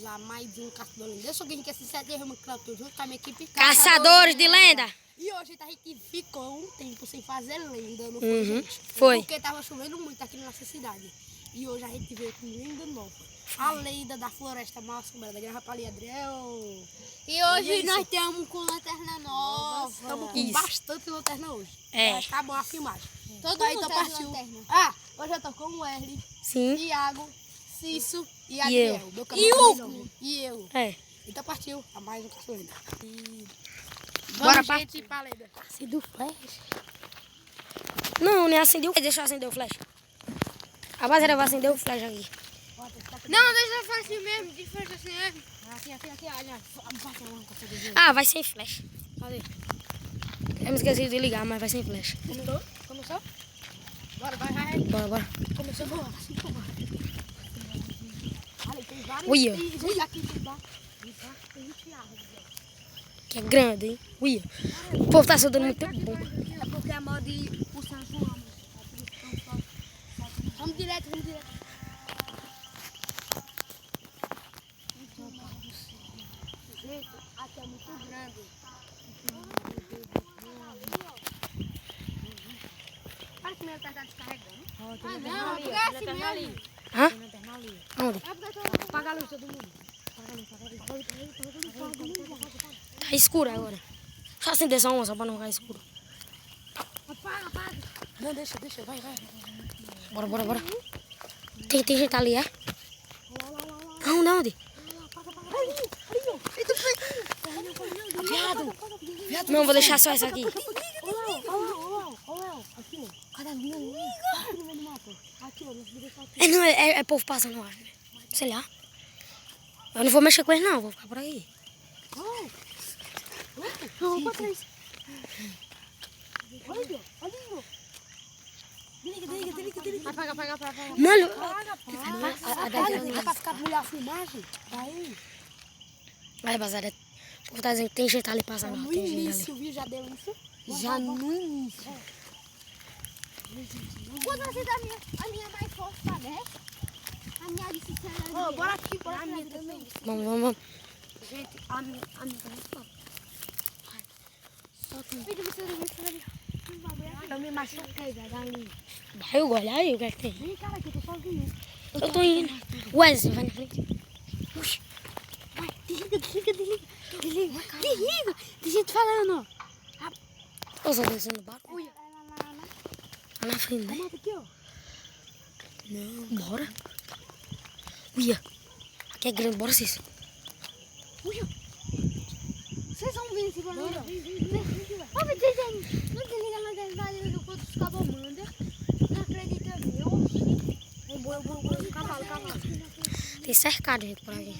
usar mais um caçador de lenda. Eu sou quem quer se sete junto com a minha equipe. Caçadores de lenda. E hoje a gente ficou um tempo sem fazer lenda, não foi, gente? Foi. Porque tava chovendo muito aqui na nossa cidade. E hoje a gente veio com lenda nova. A lenda da floresta mal assombrada da Guerra Paliadrel. E hoje nós estamos com lanterna nova. Estamos com Isso. bastante lanterna hoje. É. Vai ficar boa a filmagem. Todo Tá, mundo então traz partiu. lanterna. Ah, hoje eu tô com o Erly, Sim. Iago, Cício e eu. Adriel. Meu E canal o também não. E eu. É. Então partiu a mais um caçador de lenda. Bora, Vamos, gente, pra lenda. Acendeu o flash. Não, nem acendeu. Deixa eu acender o flash. A base vai acender o flash aqui. Não, deixa eu fazer assim mesmo. Deixa eu fazer assim mesmo. Aqui, olha. Ah, vai sem flash. Cadê? Eu me esqueci de ligar, mas vai sem flash. Começou? Começou? Bora, vai. Bora, bora. Começou, bora. Assim, bora. Olha, tem vários. Uia. E aqui tem vários árvores. Que é grande, hein? Ui. O povo tá soltando muito bom. É porque é modo de o São João. Vamos direto. Gente, aqui é muito grande. Parece que meu tá descarregando. Não, porque é assim mesmo. Hã? Onde? Apaga a luz, todo mundo. Tá escuro agora. Só acender essa onça pra não ficar escuro. Apaga. Não, deixa, vai. Bora. Tem gente ali, é? Não, onde? Viado. Não, vou deixar só essa aqui. Olha. Aqui, ó. Cadê a linha? Aqui, ó. Não, é povo passando lá. Sei lá. Eu não vou mexer com eles, não. Vou ficar por aí. Não, pra trás. Olha. Desliga. Apaga. Mano, É pra ficar melhor a filmagem? Aí. vai, rapaziada. O povo tá dizendo que tem gente ali passando. No Tem gente ali. início, viu? Já deu isso? Já no início. Quando você dá a minha mais forte pra desce, a minha de sincera. Bora aqui, a minha também. Vamos. Gente, a minha tá muito forte. Eu me machuquei, velho, ali. Vai, eu olha aí o que é que tem. Vem, cara, aqui, eu tô sozinho. Eu tô indo. Wesley, vai na frente. Vai, desliga. Tem gente falando, ó. Eu só descendo o barco. Lá na frente, né? Mata aqui, ó. Não, bora. Uia. Aqui é grande, bora, Cício. Vocês vão vir esse barulho? Vem. Ô, Vicente, não desliga na verdade do quanto os cabos mandam. Não acredita meu. Cavalo. Tem cercado, gente, por aqui.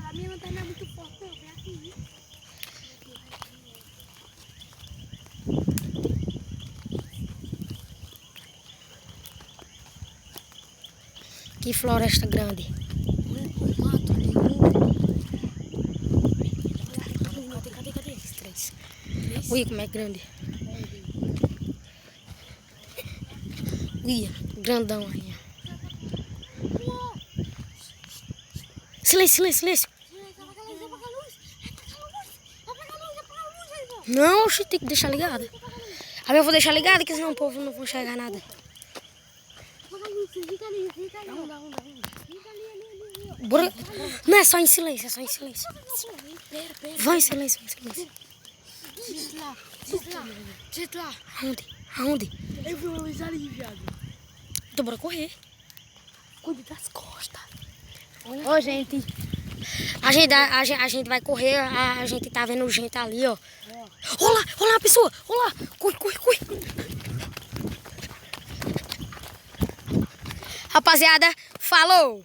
A minha lanterna é muito forte, não. É aqui. Que floresta grande. Cadê? Três. Ui, como é grande. Ui, grandão aí. Silêncio. Não, oxe, tem que deixar ligado. Aí eu vou deixar ligado, que senão o povo não vai enxergar nada. Fica ali. Bora. Não, é só em silêncio, Vai em silêncio. Gente lá. Aonde? Eu vi uma luz ali, viado. Então bora correr. Cuide das costas. Ô, gente. A gente vai correr, a gente tá vendo gente ali, ó. Olha lá, pessoa. Olha lá. Corre. Rapaziada, falou.